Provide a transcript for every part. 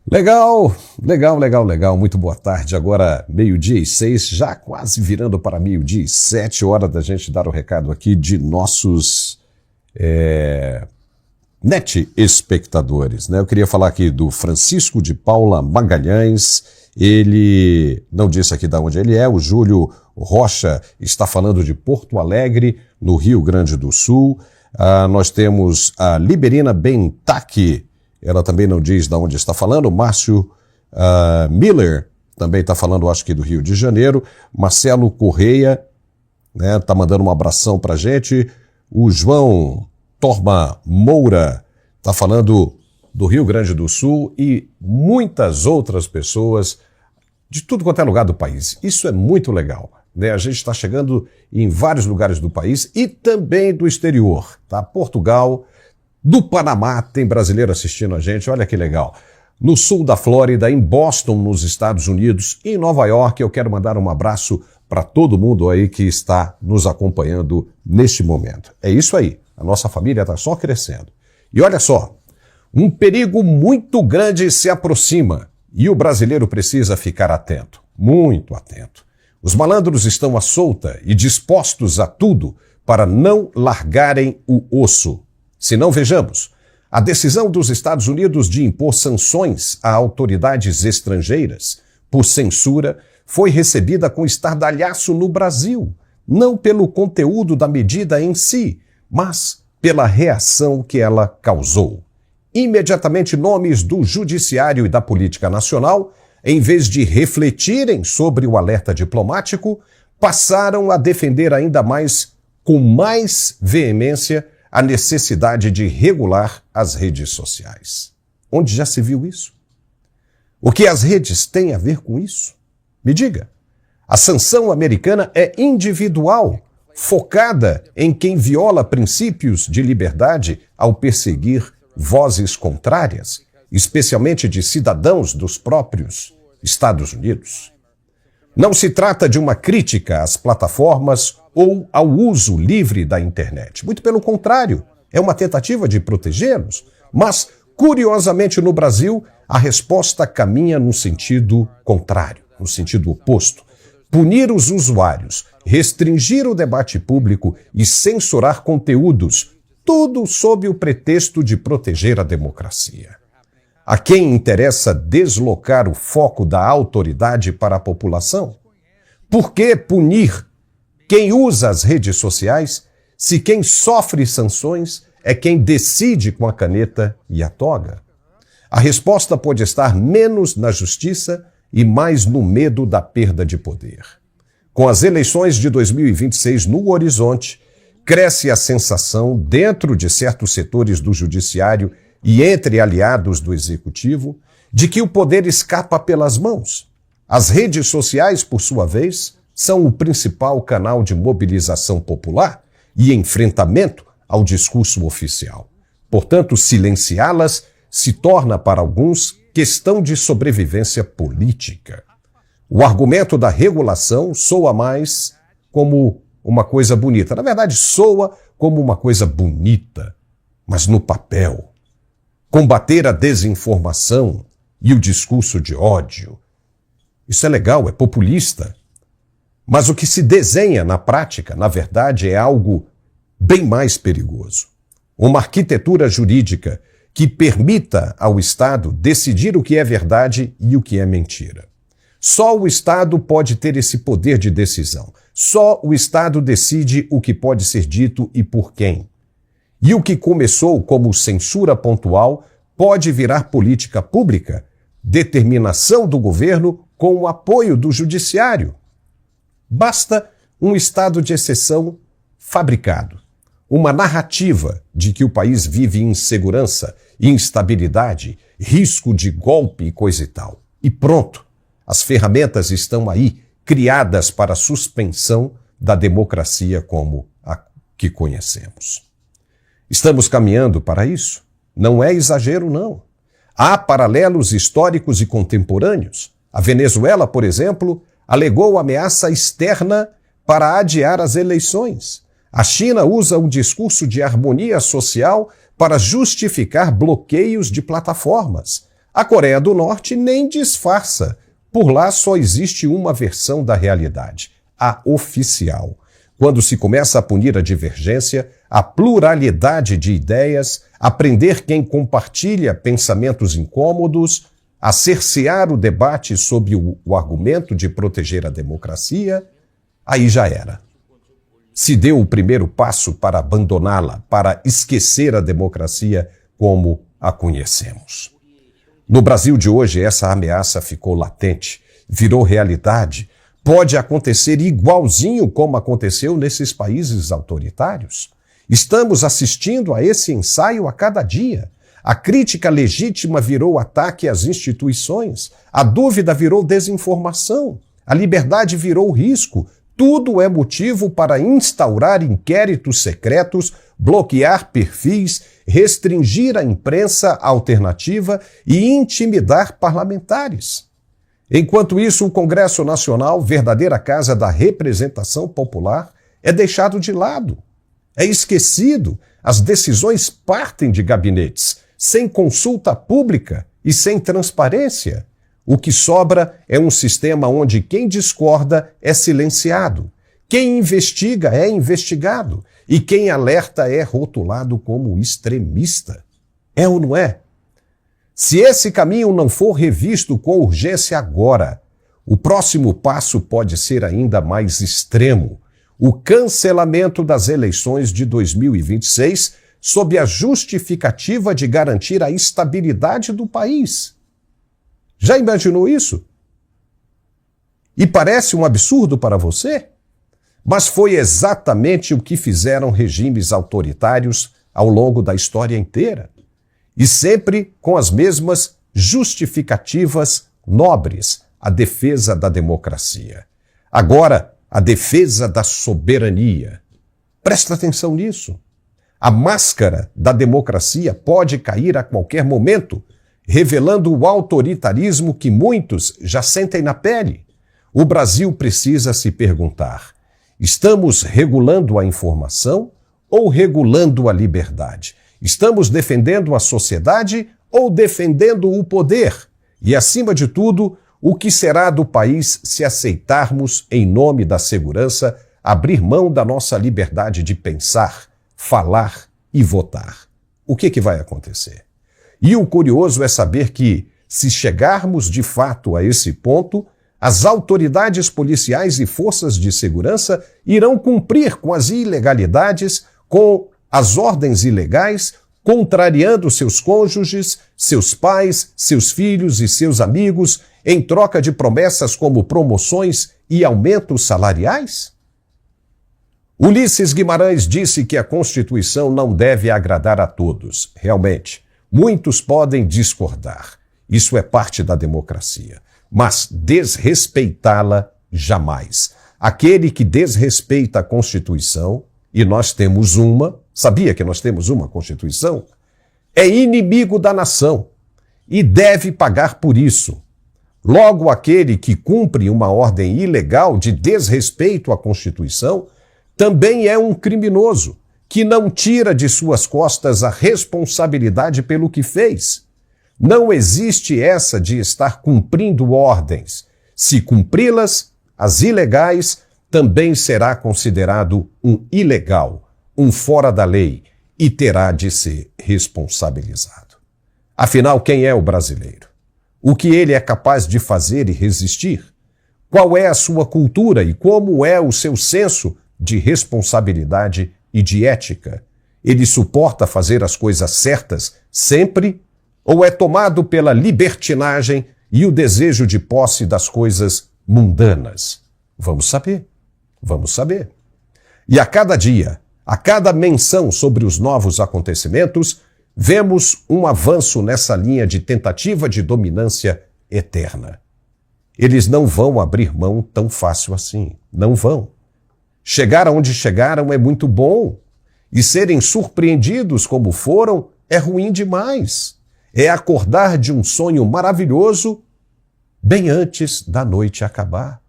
Legal, legal, legal, legal. Muito boa tarde. Agora 12h06, já quase virando para 12h07, hora da gente dar o recado aqui de nossos net espectadores, né? Eu queria falar aqui do Francisco de Paula Magalhães. Ele não disse aqui de onde ele é. O Júlio Rocha está falando de Porto Alegre, no Rio Grande do Sul. Nós temos a Liberina Bentaque. Ela também não diz de onde está falando. O Márcio Miller também está falando, acho que do Rio de Janeiro. Marcelo Correia, né, tá mandando um abração pra gente. O João Torma Moura está falando do Rio Grande do Sul e muitas outras pessoas de tudo quanto é lugar do país. Isso é muito legal, né? A gente está chegando em vários lugares do país e também do exterior, tá? Portugal, do Panamá, tem brasileiro assistindo a gente, olha que legal. No sul da Flórida, em Boston, nos Estados Unidos, em Nova York, eu quero mandar um abraço para todo mundo aí que está nos acompanhando neste momento. É isso aí, a nossa família está só crescendo. E olha só, um perigo muito grande se aproxima e o brasileiro precisa ficar atento, muito atento. Os malandros estão à solta e dispostos a tudo para não largarem o osso. Se não, vejamos, a decisão dos Estados Unidos de impor sanções a autoridades estrangeiras por censura foi recebida com estardalhaço no Brasil, não pelo conteúdo da medida em si, mas pela reação que ela causou. Imediatamente, nomes do Judiciário e da Política Nacional, em vez de refletirem sobre o alerta diplomático, passaram a defender ainda mais, com mais veemência, a necessidade de regular as redes sociais. Onde já se viu isso? O que as redes têm a ver com isso? Me diga. A sanção americana é individual, focada em quem viola princípios de liberdade ao perseguir vozes contrárias, especialmente de cidadãos dos próprios Estados Unidos. Não se trata de uma crítica às plataformas ou ao uso livre da internet. Muito pelo contrário, é uma tentativa de protegê-los. Mas, curiosamente, no Brasil, a resposta caminha no sentido contrário, no sentido oposto. Punir os usuários, restringir o debate público e censurar conteúdos, tudo sob o pretexto de proteger a democracia. A quem interessa deslocar o foco da autoridade para a população? Por que punir quem usa as redes sociais se quem sofre sanções é quem decide com a caneta e a toga? A resposta pode estar menos na justiça e mais no medo da perda de poder. Com as eleições de 2026 no horizonte, cresce a sensação, dentro de certos setores do judiciário e entre aliados do executivo, de que o poder escapa pelas mãos. As redes sociais, por sua vez, são o principal canal de mobilização popular e enfrentamento ao discurso oficial. Portanto, silenciá-las se torna para alguns questão de sobrevivência política. O argumento da regulação soa mais como uma coisa bonita. Na verdade, soa como uma coisa bonita, mas no papel. Combater a desinformação e o discurso de ódio. Isso é legal, é populista. Mas o que se desenha na prática, na verdade, é algo bem mais perigoso. Uma arquitetura jurídica que permita ao Estado decidir o que é verdade e o que é mentira. Só o Estado pode ter esse poder de decisão. Só o Estado decide o que pode ser dito e por quem. E o que começou como censura pontual pode virar política pública, determinação do governo com o apoio do judiciário. Basta um estado de exceção fabricado, uma narrativa de que o país vive insegurança, instabilidade, risco de golpe e coisa e tal. E pronto, as ferramentas estão aí, criadas para a suspensão da democracia como a que conhecemos. Estamos caminhando para isso? Não é exagero, não. Há paralelos históricos e contemporâneos. A Venezuela, por exemplo, alegou ameaça externa para adiar as eleições. A China usa um discurso de harmonia social para justificar bloqueios de plataformas. A Coreia do Norte nem disfarça. Por lá só existe uma versão da realidade, a oficial. Quando se começa a punir a divergência, a pluralidade de ideias, a prender quem compartilha pensamentos incômodos, a cercear o debate sob o argumento de proteger a democracia, aí já era. Se deu o primeiro passo para abandoná-la, para esquecer a democracia como a conhecemos. No Brasil de hoje, essa ameaça ficou latente, virou realidade. Pode acontecer igualzinho como aconteceu nesses países autoritários. Estamos assistindo a esse ensaio a cada dia. A crítica legítima virou ataque às instituições, a dúvida virou desinformação, a liberdade virou risco. Tudo é motivo para instaurar inquéritos secretos, bloquear perfis, restringir a imprensa alternativa e intimidar parlamentares. Enquanto isso, o Congresso Nacional, verdadeira casa da representação popular, é deixado de lado, é esquecido. As decisões partem de gabinetes, sem consulta pública e sem transparência. O que sobra é um sistema onde quem discorda é silenciado, quem investiga é investigado e quem alerta é rotulado como extremista. É ou não é? Se esse caminho não for revisto com urgência agora, o próximo passo pode ser ainda mais extremo: o cancelamento das eleições de 2026 sob a justificativa de garantir a estabilidade do país. Já imaginou isso? E parece um absurdo para você? Mas foi exatamente o que fizeram regimes autoritários ao longo da história inteira. E sempre com as mesmas justificativas nobres: a defesa da democracia. Agora, a defesa da soberania. Presta atenção nisso. A máscara da democracia pode cair a qualquer momento, revelando o autoritarismo que muitos já sentem na pele. O Brasil precisa se perguntar: estamos regulando a informação ou regulando a liberdade? Estamos defendendo a sociedade ou defendendo o poder? E, acima de tudo, o que será do país se aceitarmos, em nome da segurança, abrir mão da nossa liberdade de pensar, falar e votar? O que vai acontecer? E o curioso é saber que, se chegarmos de fato a esse ponto, as autoridades policiais e forças de segurança irão cumprir com as ilegalidades, com as ordens ilegais, contrariando seus cônjuges, seus pais, seus filhos e seus amigos, em troca de promessas como promoções e aumentos salariais? Ulisses Guimarães disse que a Constituição não deve agradar a todos. Realmente, muitos podem discordar. Isso é parte da democracia. Mas desrespeitá-la, jamais. Aquele que desrespeita a Constituição, e nós temos uma, sabia que nós temos uma Constituição? É inimigo da nação e deve pagar por isso. Logo, aquele que cumpre uma ordem ilegal de desrespeito à Constituição também é um criminoso, que não tira de suas costas a responsabilidade pelo que fez. Não existe essa de estar cumprindo ordens. Se cumpri-las, as ilegais, também será considerado um ilegal, um fora da lei, e terá de ser responsabilizado. Afinal, quem é o brasileiro? O que ele é capaz de fazer e resistir? Qual é a sua cultura e como é o seu senso de responsabilidade e de ética? Ele suporta fazer as coisas certas sempre? Ou é tomado pela libertinagem e o desejo de posse das coisas mundanas? Vamos saber. Vamos saber. E a cada dia, a cada menção sobre os novos acontecimentos, vemos um avanço nessa linha de tentativa de dominância eterna. Eles não vão abrir mão tão fácil assim. Não vão. Chegar aonde chegaram é muito bom. E serem surpreendidos como foram é ruim demais. É acordar de um sonho maravilhoso bem antes da noite acabar.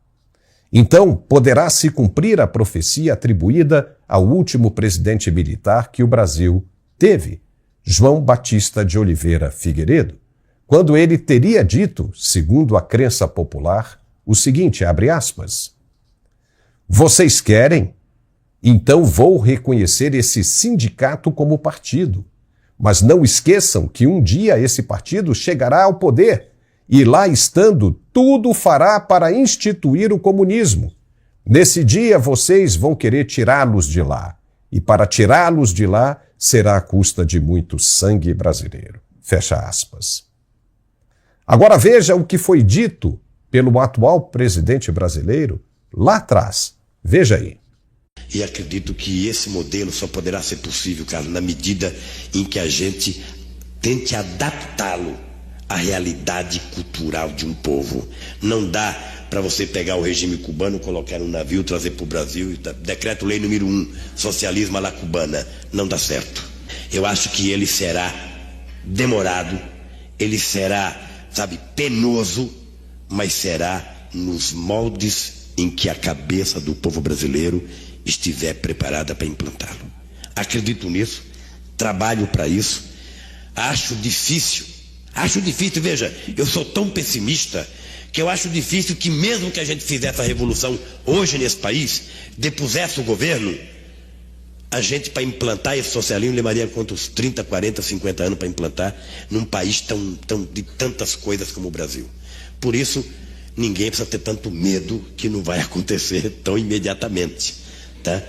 Então, poderá se cumprir a profecia atribuída ao último presidente militar que o Brasil teve, João Batista de Oliveira Figueiredo, quando ele teria dito, segundo a crença popular, o seguinte, abre aspas, vocês querem? Então vou reconhecer esse sindicato como partido. Mas não esqueçam que um dia esse partido chegará ao poder e lá estando, tudo fará para instituir o comunismo. Nesse dia vocês vão querer tirá-los de lá. E para tirá-los de lá será à custa de muito sangue brasileiro. Fecha aspas. Agora veja o que foi dito pelo atual presidente brasileiro lá atrás. Veja aí. E acredito que esse modelo só poderá ser possível, Carlos, na medida em que a gente tente adaptá-lo à realidade cultural de um povo. Não dá para você pegar o regime cubano, colocar num navio, trazer para o Brasil, decreto-lei número 1, socialismo à la cubana. Não dá certo. Eu acho que ele será demorado, ele será, penoso, mas será nos moldes em que a cabeça do povo brasileiro estiver preparada para implantá-lo. Acredito nisso, trabalho para isso, acho difícil, veja, eu sou tão pessimista que eu acho difícil que mesmo que a gente fizesse a revolução hoje nesse país, depusesse o governo, a gente para implantar esse socialismo levaria quantos 30, 40, 50 anos para implantar num país de tantas coisas como o Brasil. Por isso, ninguém precisa ter tanto medo que não vai acontecer tão imediatamente. Tá?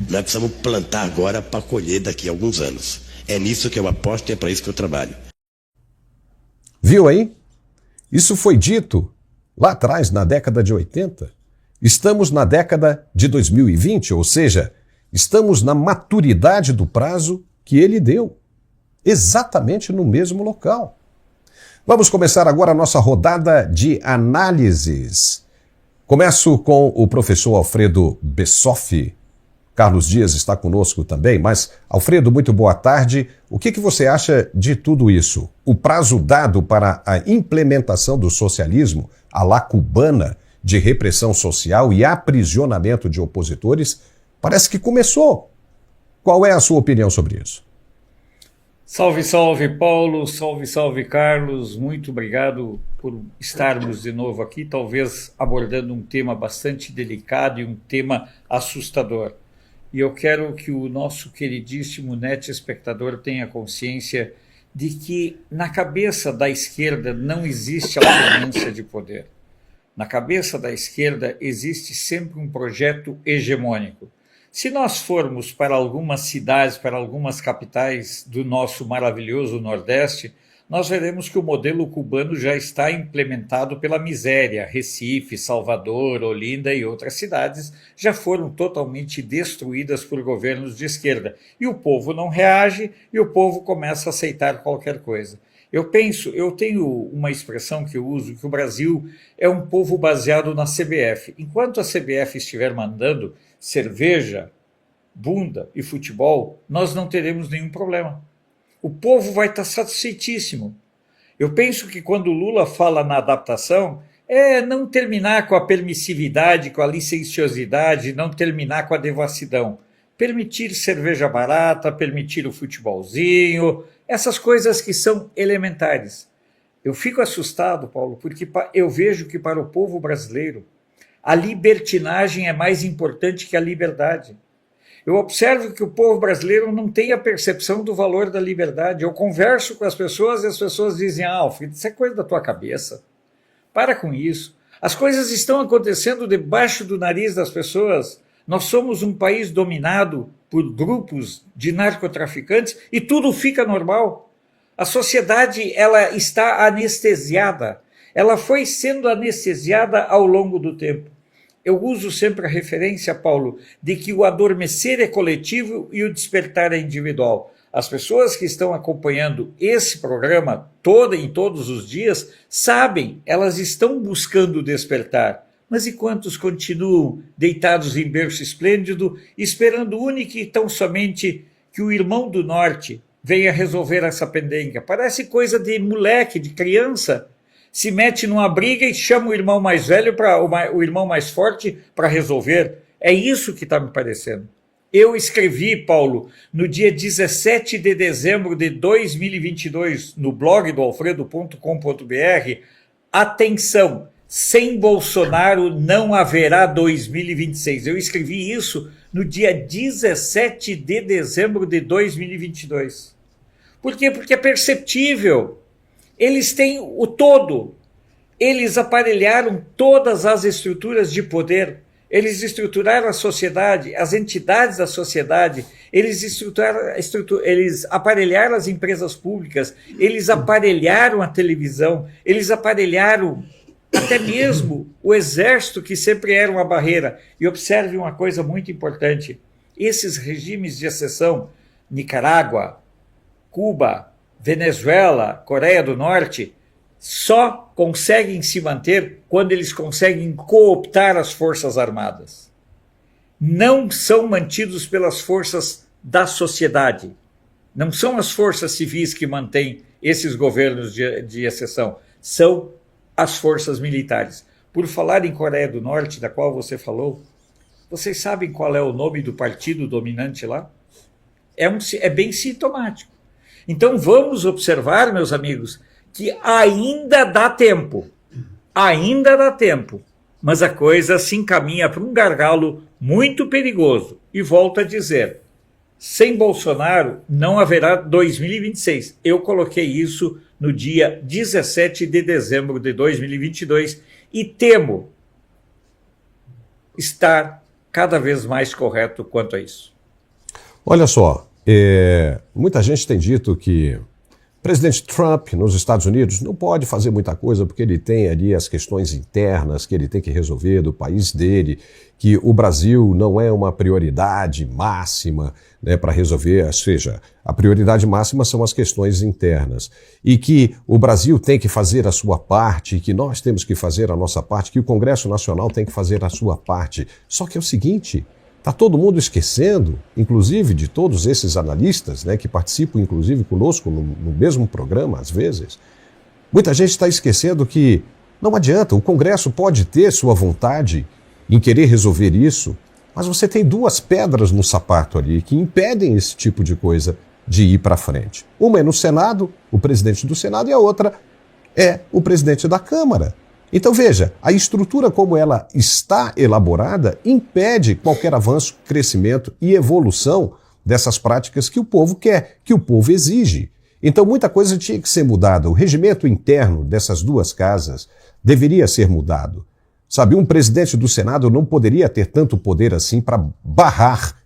Nós precisamos plantar agora para colher daqui a alguns anos. É nisso que eu aposto e é para isso que eu trabalho. Viu aí? Isso foi dito lá atrás, na década de 80. Estamos na década de 2020, ou seja, estamos na maturidade do prazo que ele deu. Exatamente no mesmo local. Vamos começar agora a nossa rodada de análises. Começo com o professor Alfredo Bessoff. Carlos Dias está conosco também, mas, Alfredo, muito boa tarde. O que você acha de tudo isso? O prazo dado para a implementação do socialismo à la cubana, de repressão social e aprisionamento de opositores, parece que começou. Qual é a sua opinião sobre isso? Salve, salve, Paulo. Salve, salve, Carlos. Muito obrigado por estarmos de novo aqui, talvez abordando um tema bastante delicado e um tema assustador. E eu quero que o nosso queridíssimo net espectador tenha consciência de que na cabeça da esquerda não existe alternância de poder. Na cabeça da esquerda existe sempre um projeto hegemônico. Se nós formos para algumas cidades, para algumas capitais do nosso maravilhoso Nordeste, nós veremos que o modelo cubano já está implementado pela miséria. Recife, Salvador, Olinda e outras cidades já foram totalmente destruídas por governos de esquerda. E o povo não reage e o povo começa a aceitar qualquer coisa. Eu tenho uma expressão que eu uso, que o Brasil é um povo baseado na CBF. Enquanto a CBF estiver mandando cerveja, bunda e futebol, nós não teremos nenhum problema. O povo vai estar satisfeitíssimo. Eu penso que quando o Lula fala na adaptação, é não terminar com a permissividade, com a licenciosidade, não terminar com a devassidão. Permitir cerveja barata, permitir o futebolzinho, essas coisas que são elementares. Eu fico assustado, Paulo, porque eu vejo que para o povo brasileiro a libertinagem é mais importante que a liberdade. Eu observo que o povo brasileiro não tem a percepção do valor da liberdade. Eu converso com as pessoas e as pessoas dizem, Alfredo, isso é coisa da tua cabeça. Para com isso. As coisas estão acontecendo debaixo do nariz das pessoas. Nós somos um país dominado por grupos de narcotraficantes e tudo fica normal. A sociedade ela está anestesiada. Ela foi sendo anestesiada ao longo do tempo. Eu uso sempre a referência, Paulo, de que o adormecer é coletivo e o despertar é individual. As pessoas que estão acompanhando esse programa em todos os dias sabem, elas estão buscando despertar. Mas e quantos continuam deitados em berço esplêndido, esperando única e tão somente que o irmão do norte venha resolver essa pendenga? Parece coisa de moleque, de criança. Se mete numa briga e chama o irmão mais velho, o irmão mais forte para resolver. É isso que está me parecendo. Eu escrevi, Paulo, no dia 17 de dezembro de 2022, no blog do alfredo.com.br, atenção, sem Bolsonaro não haverá 2026. Eu escrevi isso no dia 17 de dezembro de 2022. Por quê? Porque é perceptível. Eles têm o todo. Eles aparelharam todas as estruturas de poder. Eles estruturaram a sociedade, as entidades da sociedade, eles aparelharam as empresas públicas, eles aparelharam a televisão, eles aparelharam até mesmo o exército, que sempre era uma barreira. E observe uma coisa muito importante: esses regimes de exceção, Nicarágua, Cuba, Venezuela, Coreia do Norte, só conseguem se manter quando eles conseguem cooptar as forças armadas. Não são mantidos pelas forças da sociedade. Não são as forças civis que mantêm esses governos de exceção. São as forças militares. Por falar em Coreia do Norte, da qual você falou, vocês sabem qual é o nome do partido dominante lá? É bem sintomático. Então vamos observar, meus amigos, que ainda dá tempo, mas a coisa se encaminha para um gargalo muito perigoso. E volto a dizer, sem Bolsonaro não haverá 2026. Eu coloquei isso no dia 17 de dezembro de 2022 e temo estar cada vez mais correto quanto a isso. Olha só, muita gente tem dito que o presidente Trump, nos Estados Unidos, não pode fazer muita coisa porque ele tem ali as questões internas que ele tem que resolver do país dele, que o Brasil não é uma prioridade máxima, né, para resolver, ou seja, a prioridade máxima são as questões internas, e que o Brasil tem que fazer a sua parte, que nós temos que fazer a nossa parte, que o Congresso Nacional tem que fazer a sua parte. Só que é o seguinte: está todo mundo esquecendo, inclusive de todos esses analistas, né, que participam inclusive conosco no mesmo programa, às vezes. Muita gente está esquecendo que não adianta, o Congresso pode ter sua vontade em querer resolver isso, mas você tem duas pedras no sapato ali que impedem esse tipo de coisa de ir para frente. Uma é no Senado, o presidente do Senado, e a outra é o presidente da Câmara. Então veja, a estrutura como ela está elaborada impede qualquer avanço, crescimento e evolução dessas práticas que o povo quer, que o povo exige. Então muita coisa tinha que ser mudada. O regimento interno dessas duas casas deveria ser mudado. Sabe, um presidente do Senado não poderia ter tanto poder assim para barrar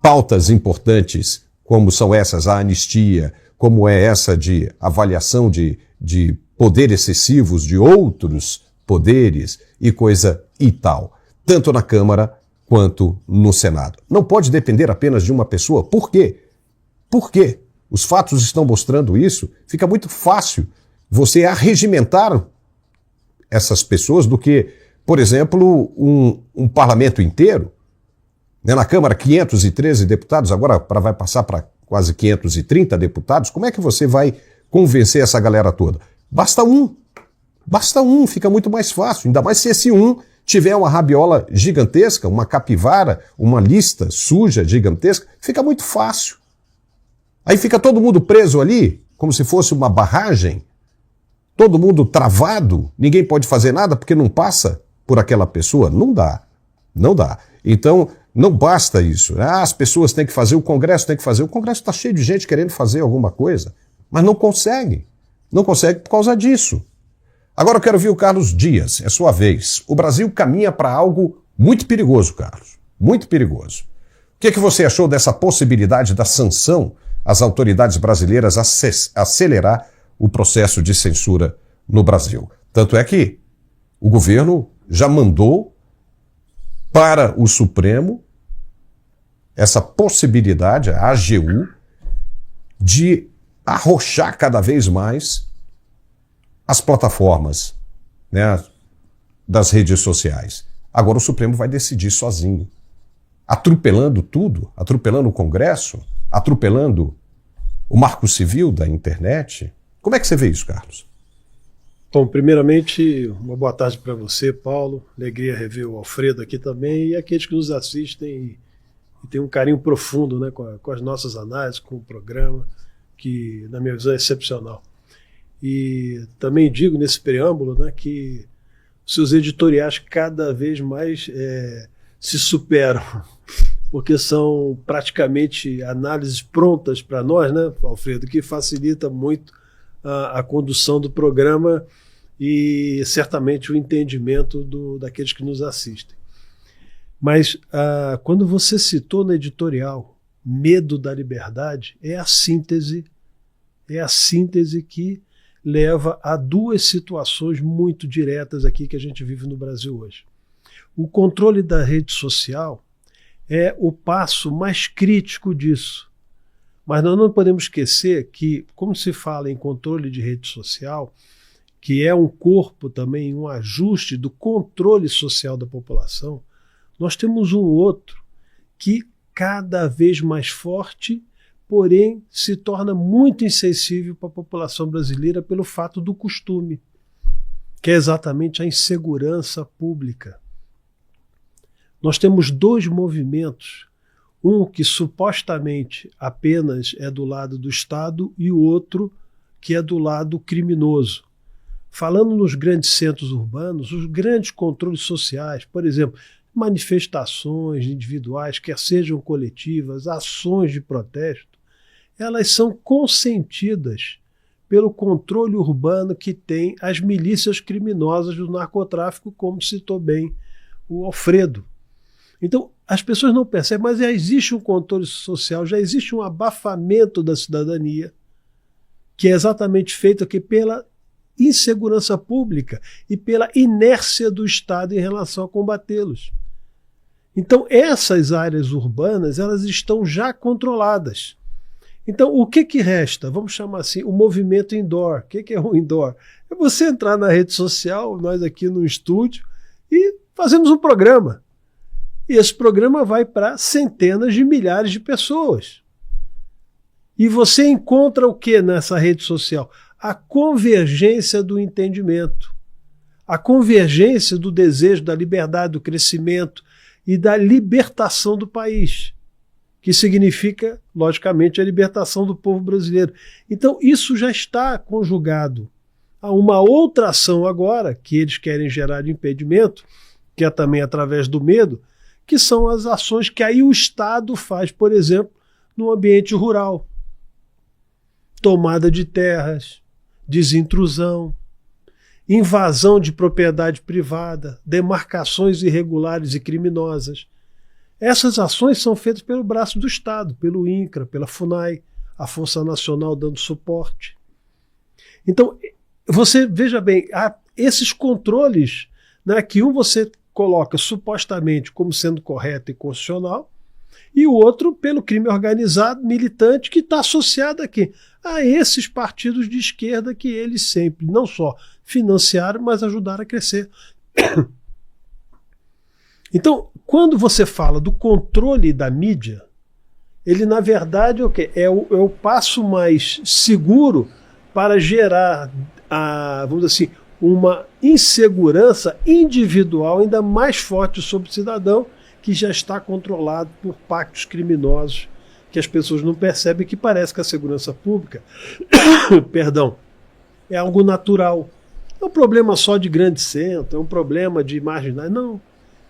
pautas importantes como são essas, a anistia, como é essa de avaliação de poder excessivos de outros poderes e coisa e tal, tanto na Câmara quanto no Senado. Não pode depender apenas de uma pessoa. Por quê? Por quê? Os fatos estão mostrando isso. Fica muito fácil você arregimentar essas pessoas do que, por exemplo, um parlamento inteiro. Né? Na Câmara, 513 deputados, agora vai passar para quase 530 deputados. Como é que você vai convencer essa galera toda? Basta um, fica muito mais fácil, ainda mais se esse um tiver uma rabiola gigantesca, uma capivara, uma lista suja gigantesca, fica muito fácil. Aí fica todo mundo preso ali, como se fosse uma barragem, todo mundo travado, ninguém pode fazer nada porque não passa por aquela pessoa. Não dá. Então, não basta isso. As pessoas têm que fazer, o Congresso tem que fazer. O Congresso está cheio de gente querendo fazer alguma coisa, mas não consegue. Não consegue por causa disso. Agora eu quero ouvir o Carlos Dias, é sua vez. O Brasil caminha para algo muito perigoso, Carlos. Muito perigoso. O que você achou dessa possibilidade da sanção às autoridades brasileiras acelerar o processo de censura no Brasil? Tanto é que o governo já mandou para o Supremo essa possibilidade, a AGU, de arrochar cada vez mais as plataformas, né, das redes sociais. Agora o Supremo vai decidir sozinho, atropelando tudo, atropelando o Congresso, atropelando o marco civil da internet. Como é que você vê isso, Carlos? Bom, primeiramente, uma boa tarde para você, Paulo. Alegria rever o Alfredo aqui também e aqueles que nos assistem e tem um carinho profundo, né, com as nossas análises, com o programa, que, na minha visão, é excepcional. E também digo nesse preâmbulo, né, que seus editoriais cada vez mais se superam, porque são praticamente análises prontas para nós, né, Alfredo, que facilita muito a condução do programa e certamente o entendimento daqueles que nos assistem. Mas quando você citou no editorial Medo da Liberdade, é a síntese que leva a duas situações muito diretas aqui que a gente vive no Brasil hoje. O controle da rede social é o passo mais crítico disso. Mas nós não podemos esquecer que, como se fala em controle de rede social, que é um corpo também, um ajuste do controle social da população, nós temos um outro que cada vez mais forte, porém se torna muito insensível para a população brasileira pelo fato do costume, que é exatamente a insegurança pública. Nós temos dois movimentos, um que supostamente apenas é do lado do Estado e o outro que é do lado criminoso. Falando nos grandes centros urbanos, os grandes controles sociais, por exemplo, manifestações individuais, quer sejam coletivas, ações de protesto, elas são consentidas pelo controle urbano que tem as milícias criminosas do narcotráfico, como citou bem o Alfredo. Então, as pessoas não percebem, mas já existe um controle social, já existe um abafamento da cidadania, que é exatamente feito aqui pela insegurança pública e pela inércia do Estado em relação a combatê-los. Então, essas áreas urbanas, elas estão já controladas. Então, o que resta? Vamos chamar assim, o movimento indoor. O que é o indoor? É você entrar na rede social, nós aqui no estúdio, e fazemos um programa. E esse programa vai para centenas de milhares de pessoas. E você encontra o que nessa rede social? A convergência do entendimento, a convergência do desejo da liberdade, do crescimento e da libertação do país, que significa, logicamente, a libertação do povo brasileiro. Então, isso já está conjugado a uma outra ação agora, que eles querem gerar de impedimento, que é também através do medo, que são as ações que aí o Estado faz, por exemplo, no ambiente rural. Tomada de terras, desintrusão, invasão de propriedade privada, demarcações irregulares e criminosas. Essas ações são feitas pelo braço do Estado, pelo INCRA, pela FUNAI, a Força Nacional dando suporte. Então, você veja bem, há esses controles, né, que você coloca supostamente como sendo correto e constitucional, e o outro pelo crime organizado, militante, que está associado aqui a esses partidos de esquerda que eles sempre não só financiaram, mas ajudaram a crescer. Então, quando você fala do controle da mídia, ele na verdade é o quê? É o passo mais seguro para gerar, vamos dizer assim, uma insegurança individual ainda mais forte sobre o cidadão, que já está controlado por pactos criminosos que as pessoas não percebem, que parece que a segurança pública perdão, é algo natural. É um problema só de grande centro, é um problema de marginais. Não,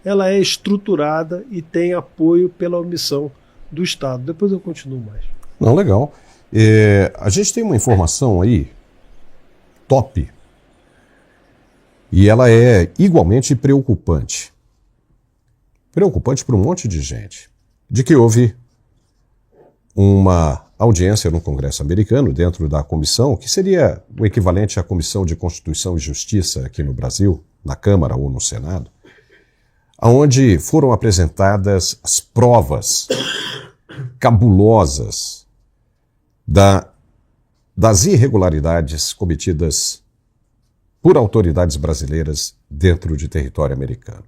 ela é estruturada e tem apoio pela omissão do Estado. Depois eu continuo mais. Não, legal. A gente tem uma informação aí, top, e ela é igualmente preocupante. Preocupante para um monte de gente. De que houve uma audiência no Congresso americano, dentro da comissão, que seria o equivalente à Comissão de Constituição e Justiça aqui no Brasil, na Câmara ou no Senado, onde foram apresentadas as provas cabulosas das irregularidades cometidas por autoridades brasileiras dentro de território americano.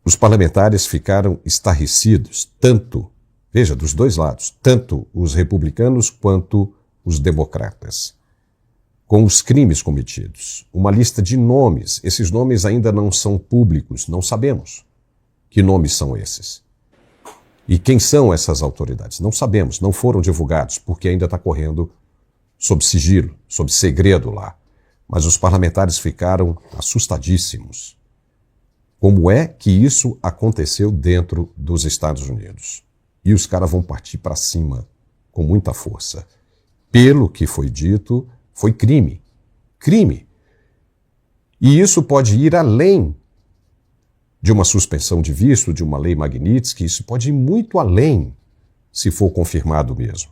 Os parlamentares ficaram estarrecidos, tanto, veja, dos dois lados, tanto os republicanos quanto os democratas, com os crimes cometidos. Uma lista de nomes, esses nomes ainda não são públicos, não sabemos que nomes são esses. E quem são essas autoridades? Não sabemos, não foram divulgados, porque ainda está correndo sob sigilo, sob segredo lá. Mas os parlamentares ficaram assustadíssimos. Como é que isso aconteceu dentro dos Estados Unidos? E os caras vão partir para cima com muita força. Pelo que foi dito, foi crime. Crime. E isso pode ir além de uma suspensão de visto, de uma lei Magnitsky, isso pode ir muito além, se for confirmado mesmo.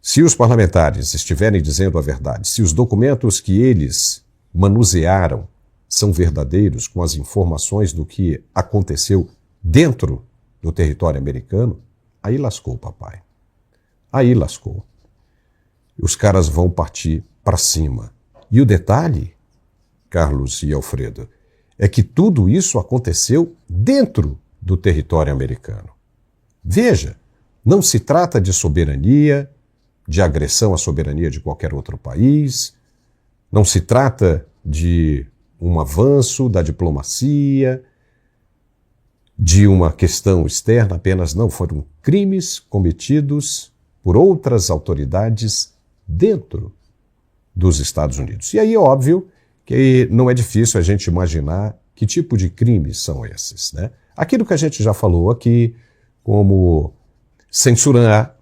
Se os parlamentares estiverem dizendo a verdade, se os documentos que eles manusearam são verdadeiros, com as informações do que aconteceu dentro do território americano, aí lascou, papai. Aí lascou. Os caras vão partir para cima. E o detalhe, Carlos e Alfredo, é que tudo isso aconteceu dentro do território americano. Veja, não se trata de soberania, de agressão à soberania de qualquer outro país, não se trata de um avanço da diplomacia, de uma questão externa apenas, não, foram crimes cometidos por outras autoridades dentro dos Estados Unidos. E aí é óbvio que não é difícil a gente imaginar que tipo de crimes são esses, né? Aquilo que a gente já falou aqui, como censurar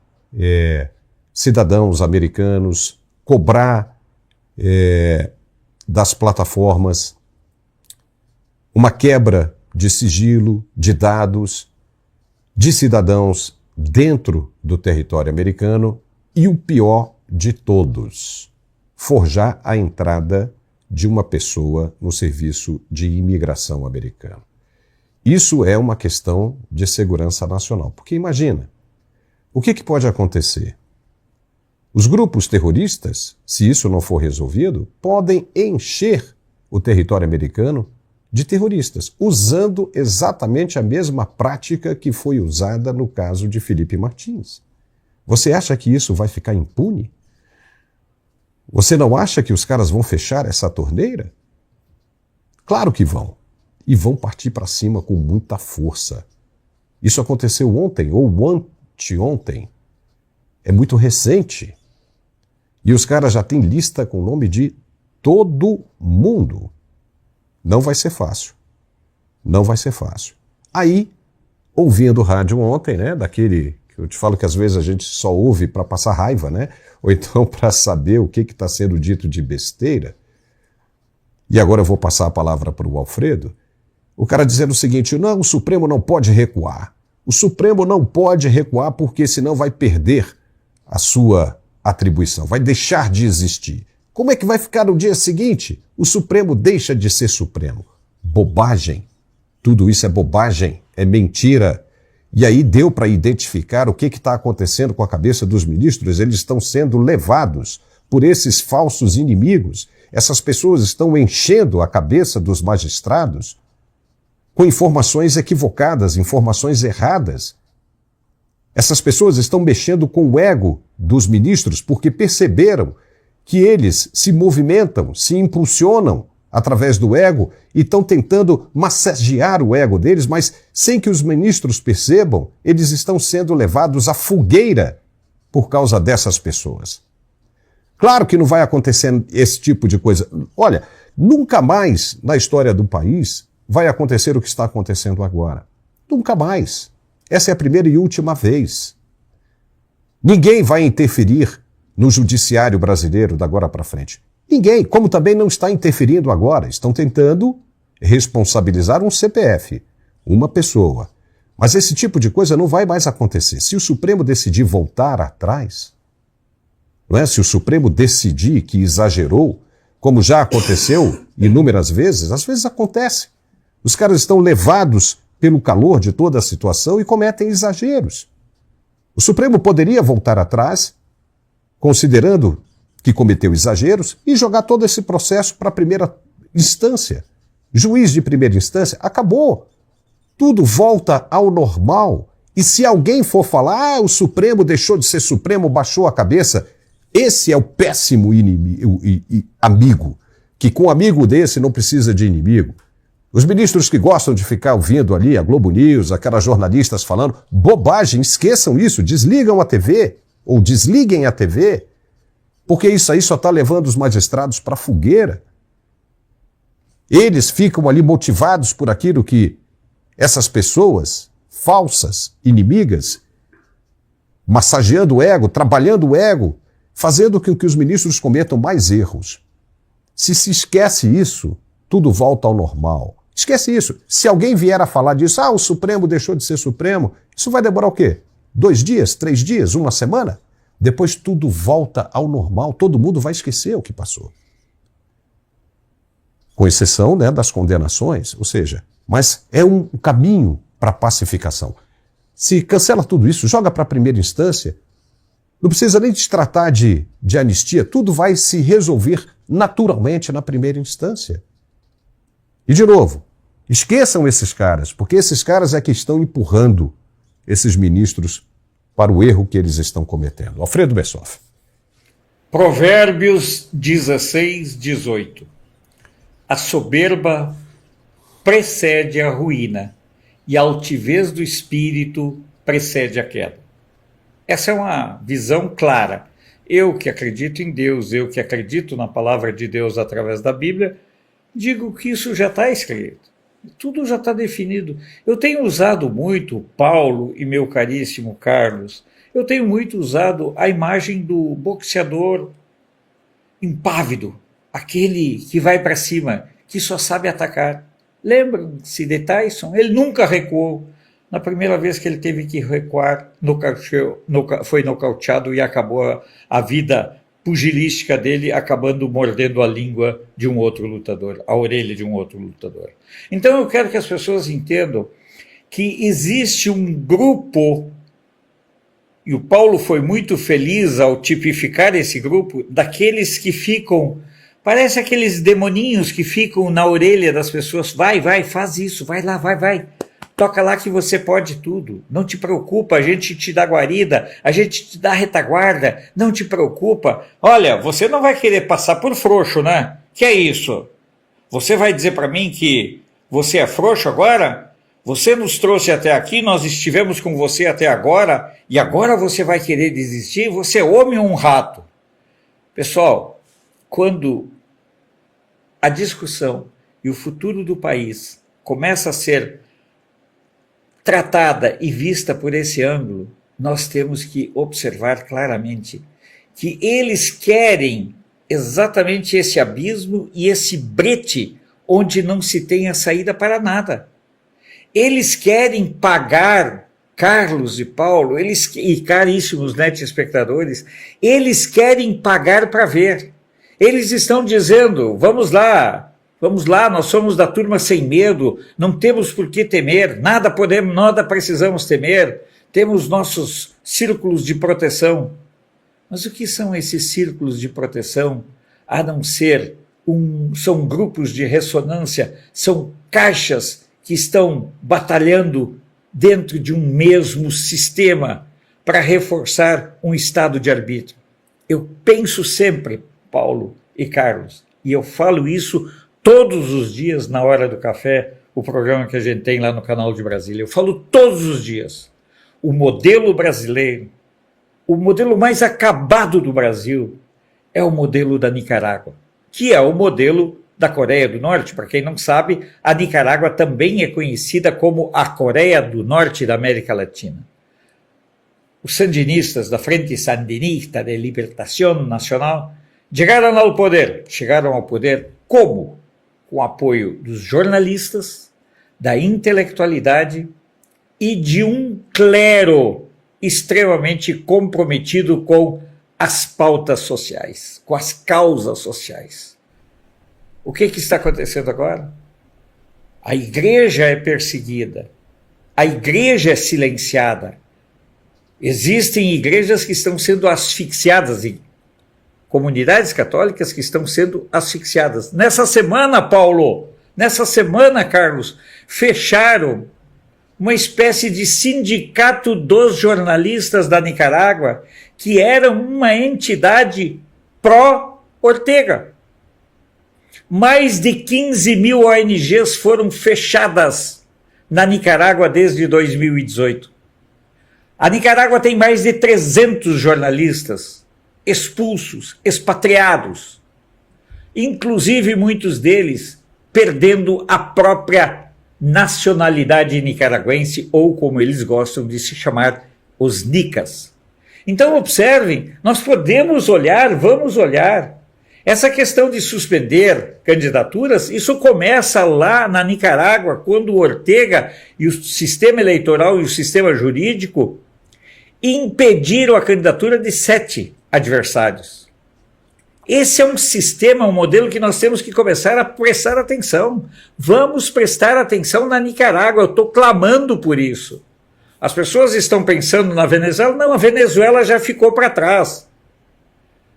cidadãos americanos, cobrar das plataformas uma quebra de sigilo, de dados, de cidadãos dentro do território americano e o pior de todos, forjar a entrada de uma pessoa no serviço de imigração americano. Isso é uma questão de segurança nacional, porque imagina, o que pode acontecer? Os grupos terroristas, se isso não for resolvido, podem encher o território americano de terroristas, usando exatamente a mesma prática que foi usada no caso de Felipe Martins. Você acha que isso vai ficar impune? Você não acha que os caras vão fechar essa torneira? Claro que vão. E vão partir para cima com muita força. Isso aconteceu ontem ou anteontem. É muito recente. E os caras já têm lista com o nome de todo mundo. Não vai ser fácil. Não vai ser fácil. Aí, ouvindo o rádio ontem, né, daquele que eu te falo que às vezes a gente só ouve para passar raiva, né? Ou então para saber o que está sendo dito de besteira. E agora eu vou passar a palavra para o Alfredo. O cara dizendo o seguinte, não, o Supremo não pode recuar. O Supremo não pode recuar porque senão vai perder a sua atribuição, vai deixar de existir. Como é que vai ficar no dia seguinte? O Supremo deixa de ser Supremo. Bobagem. Tudo isso é bobagem, é mentira. E aí deu para identificar o que está acontecendo com a cabeça dos ministros. Eles estão sendo levados por esses falsos inimigos. Essas pessoas estão enchendo a cabeça dos magistrados com informações equivocadas, informações erradas. Essas pessoas estão mexendo com o ego dos ministros porque perceberam que eles se movimentam, se impulsionam através do ego e estão tentando massagear o ego deles, mas sem que os ministros percebam, eles estão sendo levados à fogueira por causa dessas pessoas. Claro que não vai acontecer esse tipo de coisa. Olha, nunca mais na história do país vai acontecer o que está acontecendo agora. Nunca mais. Essa é a primeira e última vez. Ninguém vai interferir no judiciário brasileiro da agora para frente. Ninguém, como também não está interferindo agora. Estão tentando responsabilizar um CPF, uma pessoa. Mas esse tipo de coisa não vai mais acontecer. Se o Supremo decidir voltar atrás, não é? Se o Supremo decidir que exagerou, como já aconteceu inúmeras vezes, às vezes acontece. Os caras estão levados pelo calor de toda a situação e cometem exageros. O Supremo poderia voltar atrás, considerando que cometeu exageros, e jogar todo esse processo para a primeira instância. Juiz de primeira instância, acabou. Tudo volta ao normal. E se alguém for falar, o Supremo deixou de ser Supremo, baixou a cabeça, esse é o péssimo inimigo, amigo, que com um amigo desse não precisa de inimigo. Os ministros que gostam de ficar ouvindo ali a Globo News, aquelas jornalistas falando bobagem, esqueçam isso, desligam a TV ou desliguem a TV, porque isso aí só está levando os magistrados para a fogueira. Eles ficam ali motivados por aquilo que essas pessoas falsas, inimigas, massageando o ego, trabalhando o ego, fazendo com que os ministros cometam mais erros. Se esquece isso, tudo volta ao normal. Esquece isso. Se alguém vier a falar disso, o Supremo deixou de ser Supremo, isso vai demorar o quê? 2 dias, 3 dias, 1 semana? Depois tudo volta ao normal, todo mundo vai esquecer o que passou. Com exceção, né, das condenações, ou seja, mas é um caminho para a pacificação. Se cancela tudo isso, joga para a primeira instância, não precisa nem se tratar de anistia, tudo vai se resolver naturalmente na primeira instância. E de novo, esqueçam esses caras, porque esses caras é que estão empurrando esses ministros para o erro que eles estão cometendo. Alfredo Bessoff. Provérbios 16, 18. A soberba precede a ruína e a altivez do espírito precede a queda. Essa é uma visão clara. Eu que acredito em Deus, eu que acredito na palavra de Deus através da Bíblia, digo que isso já está escrito. Tudo já está definido. Eu tenho usado muito, Paulo e meu caríssimo Carlos, eu tenho muito usado a imagem do boxeador impávido, aquele que vai para cima, que só sabe atacar. Lembram-se de Tyson? Ele nunca recuou. Na primeira vez que ele teve que recuar, foi nocauteado e acabou a vida pugilística dele, acabando mordendo a língua de um outro lutador, a orelha de um outro lutador. Então eu quero que as pessoas entendam que existe um grupo, e o Paulo foi muito feliz ao tipificar esse grupo, daqueles que ficam, parece aqueles demoninhos que ficam na orelha das pessoas, vai, faz isso, vai lá, vai. Toca lá que você pode tudo, não te preocupa, a gente te dá guarida, a gente te dá retaguarda, não te preocupa. Olha, você não vai querer passar por frouxo, né? Que é isso? Você vai dizer para mim que você é frouxo agora? Você nos trouxe até aqui, nós estivemos com você até agora, e agora você vai querer desistir? Você é homem ou um rato? Pessoal, quando a discussão e o futuro do país começa a ser tratada e vista por esse ângulo, nós temos que observar claramente que eles querem exatamente esse abismo e esse brete onde não se tem a saída para nada. Eles querem pagar, Carlos e Paulo, e caríssimos telespectadores, eles querem pagar para ver. Eles estão dizendo, vamos lá, nós somos da turma sem medo, não temos por que temer, nada precisamos temer, temos nossos círculos de proteção. Mas o que são esses círculos de proteção, a não ser são grupos de ressonância, são caixas que estão batalhando dentro de um mesmo sistema para reforçar um estado de arbítrio. Eu penso sempre, Paulo e Carlos, e eu falo isso todos os dias na hora do café, o programa que a gente tem lá no canal de Brasília. Eu falo todos os dias. O modelo brasileiro, o modelo mais acabado do Brasil, é o modelo da Nicarágua, que é o modelo da Coreia do Norte. Para quem não sabe, a Nicarágua também é conhecida como a Coreia do Norte da América Latina. Os sandinistas da Frente Sandinista de Libertação Nacional chegaram ao poder como? Com o apoio dos jornalistas, da intelectualidade e de um clero extremamente comprometido com as pautas sociais, com as causas sociais. O que está acontecendo agora? A igreja é perseguida, a igreja é silenciada. Existem igrejas que estão sendo asfixiadas, comunidades católicas que estão sendo asfixiadas. Nessa semana, Paulo, Carlos, fecharam uma espécie de sindicato dos jornalistas da Nicarágua, que era uma entidade pró-Ortega. Mais de 15 mil ONGs foram fechadas na Nicarágua desde 2018. A Nicarágua tem mais de 300 jornalistas expulsos, expatriados, inclusive muitos deles perdendo a própria nacionalidade nicaragüense, ou como eles gostam de se chamar, os nicas. Então observem, nós podemos olhar, vamos olhar. Essa questão de suspender candidaturas, isso começa lá na Nicarágua, quando o Ortega e o sistema eleitoral e o sistema jurídico impediram a candidatura de 7 adversários. Esse é um sistema, um modelo que nós temos que começar a prestar atenção. Vamos prestar atenção na Nicarágua, eu estou clamando por isso. As pessoas estão pensando na Venezuela, não, a Venezuela já ficou para trás.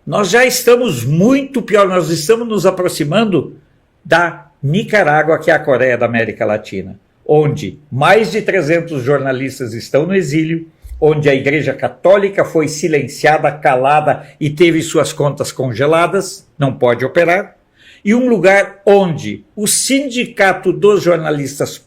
Nós já estamos muito pior, nós estamos nos aproximando da Nicarágua, que é a Coreia da América Latina, onde mais de 300 jornalistas estão no exílio, onde a Igreja Católica foi silenciada, calada e teve suas contas congeladas, não pode operar, e um lugar onde o sindicato dos jornalistas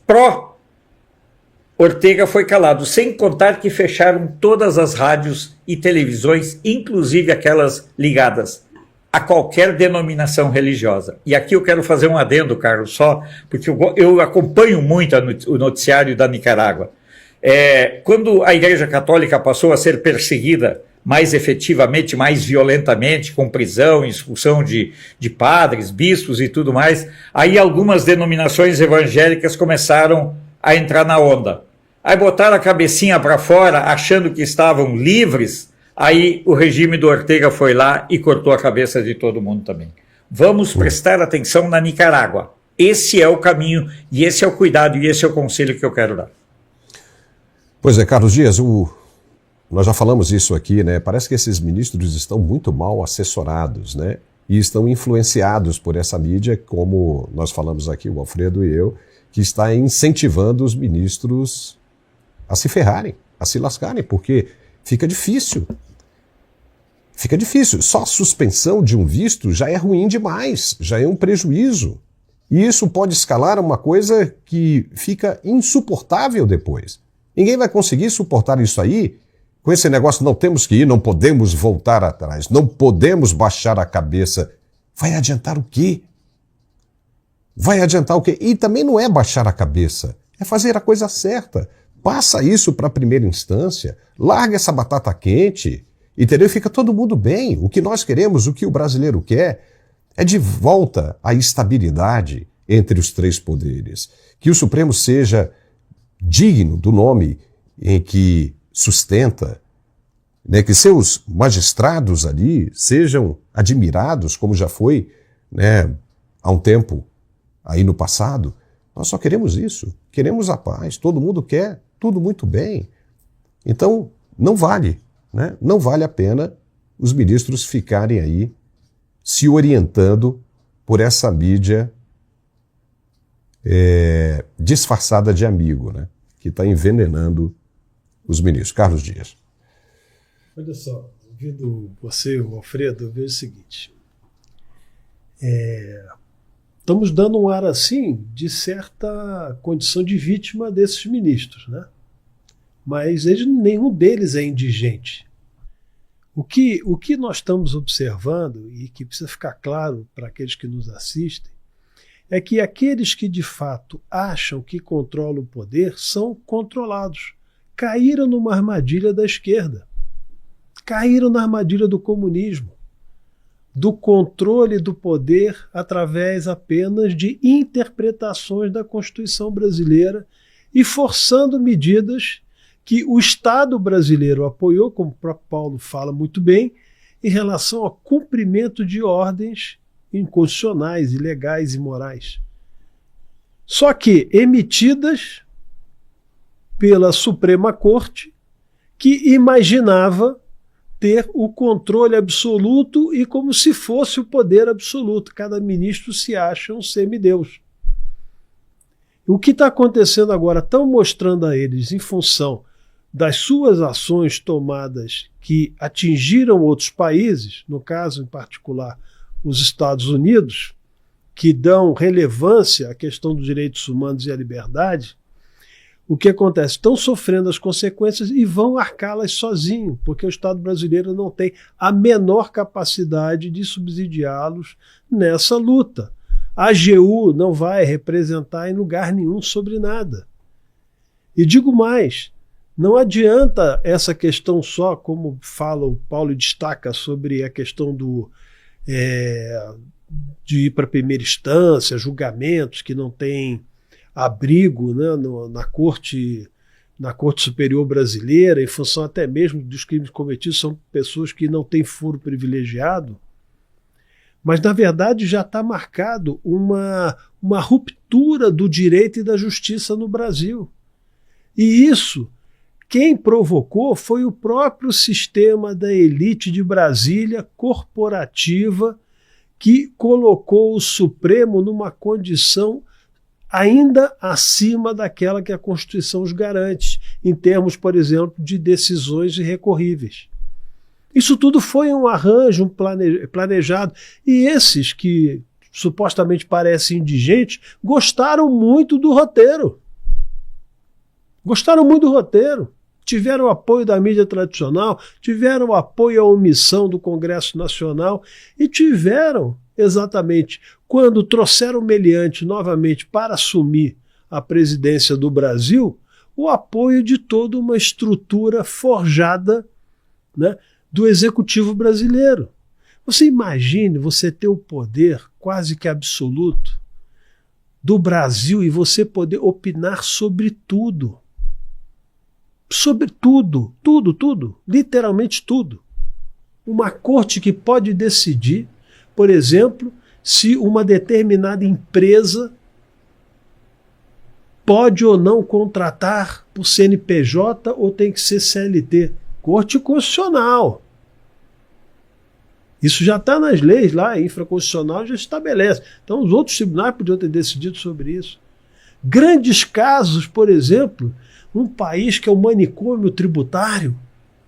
pró-Ortega foi calado, sem contar que fecharam todas as rádios e televisões, inclusive aquelas ligadas a qualquer denominação religiosa. E aqui eu quero fazer um adendo, Carlos, só porque eu acompanho muito o noticiário da Nicarágua. Quando a Igreja Católica passou a ser perseguida mais efetivamente, mais violentamente, com prisão, expulsão de padres, bispos e tudo mais, aí algumas denominações evangélicas começaram a entrar na onda. Aí botaram a cabecinha para fora, achando que estavam livres, aí o regime do Ortega foi lá e cortou a cabeça de todo mundo também. Vamos prestar atenção na Nicarágua. Esse é o caminho, e esse é o cuidado, e esse é o conselho que eu quero dar. Pois é, Carlos Dias, nós já falamos isso aqui, né? Parece que esses ministros estão muito mal assessorados, né? E estão influenciados por essa mídia, como nós falamos aqui, o Alfredo e eu, que está incentivando os ministros a se ferrarem, a se lascarem, porque fica difícil. Fica difícil. Só a suspensão de um visto já é ruim demais, já é um prejuízo. E isso pode escalar a uma coisa que fica insuportável depois. Ninguém vai conseguir suportar isso aí com esse negócio, não temos que ir, não podemos voltar atrás, não podemos baixar a cabeça. Vai adiantar o quê? Vai adiantar o quê? E também não é baixar a cabeça, é fazer a coisa certa. Passa isso para a primeira instância, larga essa batata quente, entendeu? Fica todo mundo bem. O que nós queremos, o que o brasileiro quer, é de volta a estabilidade entre os 3 poderes. Que o Supremo seja digno do nome em que sustenta, né, que seus magistrados ali sejam admirados, como já foi, né, há um tempo aí no passado. Nós só queremos isso, queremos a paz, todo mundo quer tudo muito bem. Então, não vale, né, não vale a pena os ministros ficarem aí se orientando por essa mídia disfarçada de amigo, né, que está envenenando os ministros. Carlos Dias. Olha só, ouvindo você, o Alfredo, eu vejo o seguinte. Estamos dando um ar assim de certa condição de vítima desses ministros, né? Mas nenhum deles é indigente. O que nós estamos observando, e que precisa ficar claro para aqueles que nos assistem, é que aqueles que de fato acham que controlam o poder são controlados. Caíram numa armadilha da esquerda. Caíram na armadilha do comunismo, do controle do poder através apenas de interpretações da Constituição brasileira e forçando medidas que o Estado brasileiro apoiou, como o próprio Paulo fala muito bem, em relação ao cumprimento de ordens inconstitucionais, ilegais e imorais. Só que emitidas pela Suprema Corte, que imaginava ter o controle absoluto e como se fosse o poder absoluto. Cada ministro se acha um semideus. O que está acontecendo agora? Estão mostrando a eles, em função das suas ações tomadas que atingiram outros países, no caso em particular os Estados Unidos, que dão relevância à questão dos direitos humanos e à liberdade, o que acontece? Estão sofrendo as consequências e vão arcá-las sozinho, porque o Estado brasileiro não tem a menor capacidade de subsidiá-los nessa luta. A AGU não vai representar em lugar nenhum sobre nada. E digo mais, não adianta essa questão só, como fala o Paulo e destaca sobre a questão de ir para a primeira instância, julgamentos que não têm abrigo, né, na Corte Superior Brasileira, em função até mesmo dos crimes cometidos, são pessoas que não têm foro privilegiado, mas na verdade já está marcado uma ruptura do direito e da justiça no Brasil. E isso, quem provocou foi o próprio sistema da elite de Brasília corporativa, que colocou o Supremo numa condição ainda acima daquela que a Constituição os garante, em termos, por exemplo, de decisões irrecorríveis. Isso tudo foi um arranjo planejado, e esses que supostamente parecem indigentes gostaram muito do roteiro. Gostaram muito do roteiro. Tiveram apoio da mídia tradicional, tiveram apoio à omissão do Congresso Nacional e tiveram, exatamente, quando trouxeram o Meliante novamente para assumir a presidência do Brasil, o apoio de toda uma estrutura forjada, né, do executivo brasileiro. Você imagine você ter o poder quase que absoluto do Brasil e você poder opinar sobre tudo. Sobre tudo, tudo, literalmente tudo. Uma corte que pode decidir, por exemplo, se uma determinada empresa pode ou não contratar por CNPJ ou tem que ser CLT. Corte Constitucional. Isso já está nas leis lá, infraconstitucional já estabelece. Então os outros tribunais podiam ter decidido sobre isso. Grandes casos, por exemplo, um país que é o manicômio tributário,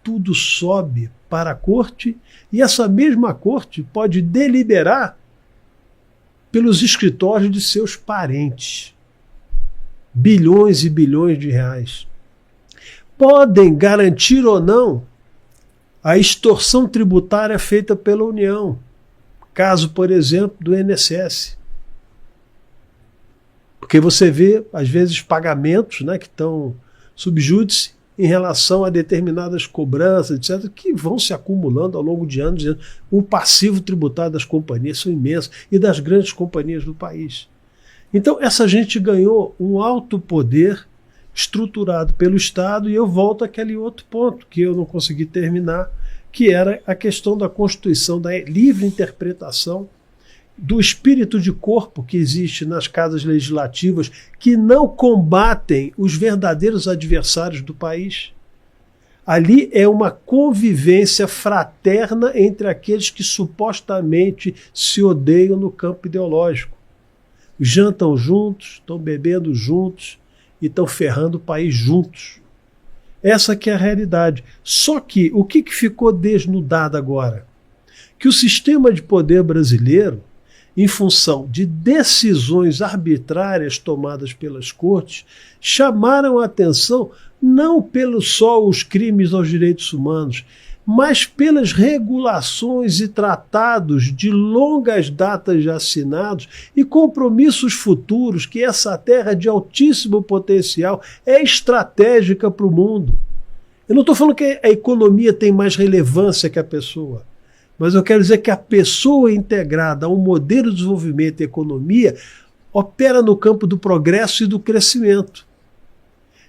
tudo sobe para a corte e essa mesma corte pode deliberar pelos escritórios de seus parentes. Bilhões e bilhões de reais. Podem garantir ou não a extorsão tributária feita pela União. Caso, por exemplo, do INSS. Porque você vê, às vezes, pagamentos, né, que estão subjúdice em relação a determinadas cobranças, etc., que vão se acumulando ao longo de anos. O passivo tributário das companhias são imensos e das grandes companhias do país. Então, essa gente ganhou um alto poder estruturado pelo Estado, e eu volto àquele outro ponto que eu não consegui terminar, que era a questão da Constituição, da livre interpretação do espírito de corpo que existe nas casas legislativas, que não combatem os verdadeiros adversários do país. Ali é uma convivência fraterna entre aqueles que supostamente se odeiam no campo ideológico. Jantam juntos, estão bebendo juntos e estão ferrando o país juntos. Essa que é a realidade. Só que o que ficou desnudado agora? Que o sistema de poder brasileiro, em função de decisões arbitrárias tomadas pelas cortes, chamaram a atenção não pelos só os crimes aos direitos humanos, mas pelas regulações e tratados de longas datas já assinados e compromissos futuros, que essa terra de altíssimo potencial é estratégica para o mundo. Eu não estou falando que a economia tem mais relevância que a pessoa, mas eu quero dizer que a pessoa integrada a um modelo de desenvolvimento e economia opera no campo do progresso e do crescimento.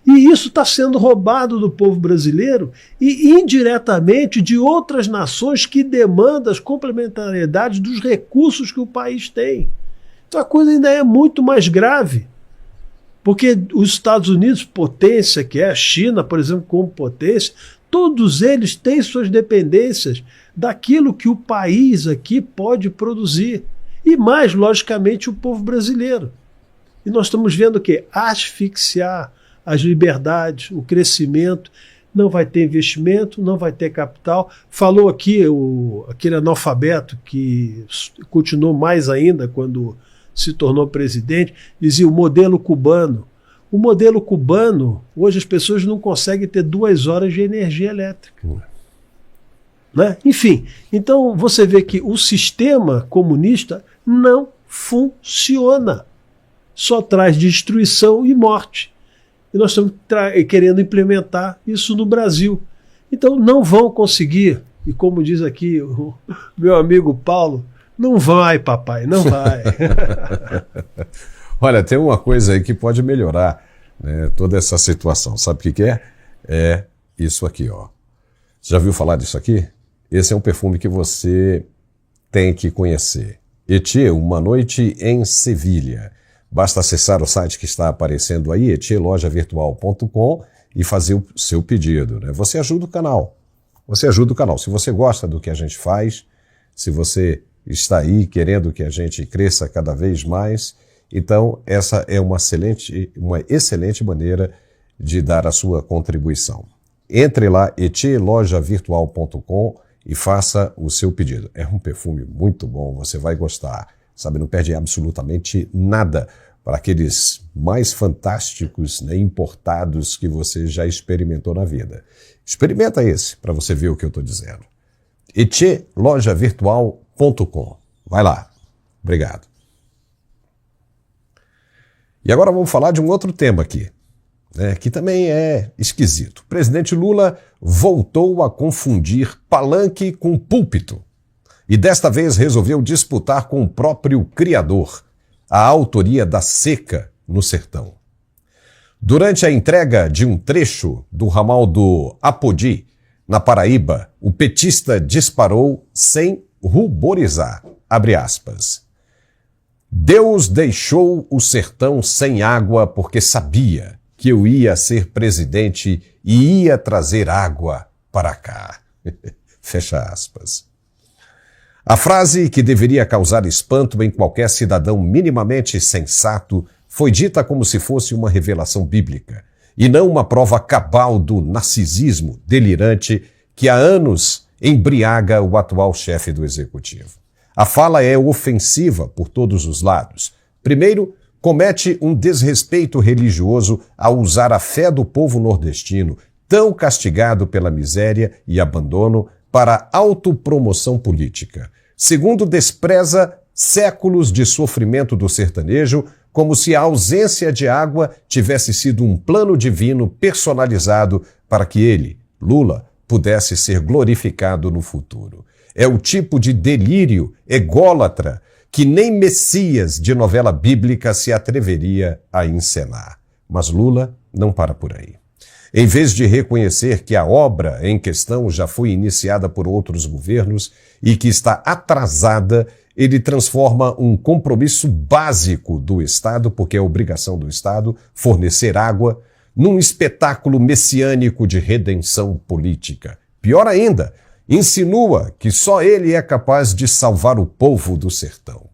E isso está sendo roubado do povo brasileiro e indiretamente de outras nações que demandam as complementariedades dos recursos que o país tem. Então a coisa ainda é muito mais grave, porque os Estados Unidos, potência que é, a China, por exemplo, como potência, todos eles têm suas dependências daquilo que o país aqui pode produzir. E mais, logicamente, o povo brasileiro. E nós estamos vendo o quê? Asfixiar as liberdades, o crescimento, não vai ter investimento, não vai ter capital. Falou aqui aquele analfabeto que continuou mais ainda quando se tornou presidente, dizia o modelo cubano. O modelo cubano, hoje as pessoas não conseguem ter 2 horas de energia elétrica. Né? Enfim, então você vê que o sistema comunista não funciona. Só traz destruição e morte. E nós estamos querendo implementar isso no Brasil. Então não vão conseguir. E como diz aqui o meu amigo Paulo, não vai, papai, não vai. Olha, tem uma coisa aí que pode melhorar, né, toda essa situação. Sabe o que é? É isso aqui, ó. Você já viu falar disso aqui? Esse é um perfume que você tem que conhecer. Ethier, Uma Noite em Sevilha. Basta acessar o site que está aparecendo aí, ethierlojavirtual.com, e fazer o seu pedido, né? Você ajuda o canal. Você ajuda o canal. Se você gosta do que a gente faz, se você está aí querendo que a gente cresça cada vez mais, então essa é uma excelente maneira de dar a sua contribuição. Entre lá, ethierlojavirtual.com, e faça o seu pedido. É um perfume muito bom, você vai gostar. Sabe, não perde absolutamente nada para aqueles mais fantásticos, né, importados que você já experimentou na vida. Experimenta esse para você ver o que eu estou dizendo. ethierlojavirtual.com. Vai lá. Obrigado. E agora vamos falar de um outro tema aqui, né, que também é esquisito. O presidente Lula voltou a confundir palanque com púlpito e desta vez resolveu disputar com o próprio criador a autoria da seca no sertão. Durante a entrega de um trecho do ramal do Apodi, na Paraíba, o petista disparou sem ruborizar, abre aspas. Deus deixou o sertão sem água porque sabia que eu ia ser presidente e ia trazer água para cá. Fecha aspas. A frase, que deveria causar espanto em qualquer cidadão minimamente sensato, foi dita como se fosse uma revelação bíblica, e não uma prova cabal do narcisismo delirante que há anos embriaga o atual chefe do executivo. A fala é ofensiva por todos os lados. Primeiro, comete um desrespeito religioso ao usar a fé do povo nordestino, tão castigado pela miséria e abandono, para autopromoção política. Segundo, despreza séculos de sofrimento do sertanejo, como se a ausência de água tivesse sido um plano divino personalizado para que ele, Lula, pudesse ser glorificado no futuro. É o tipo de delírio ególatra que nem Messias de novela bíblica se atreveria a encenar. Mas Lula não para por aí. Em vez de reconhecer que a obra em questão já foi iniciada por outros governos e que está atrasada, ele transforma um compromisso básico do Estado, porque é obrigação do Estado fornecer água, num espetáculo messiânico de redenção política. Pior ainda, insinua que só ele é capaz de salvar o povo do sertão.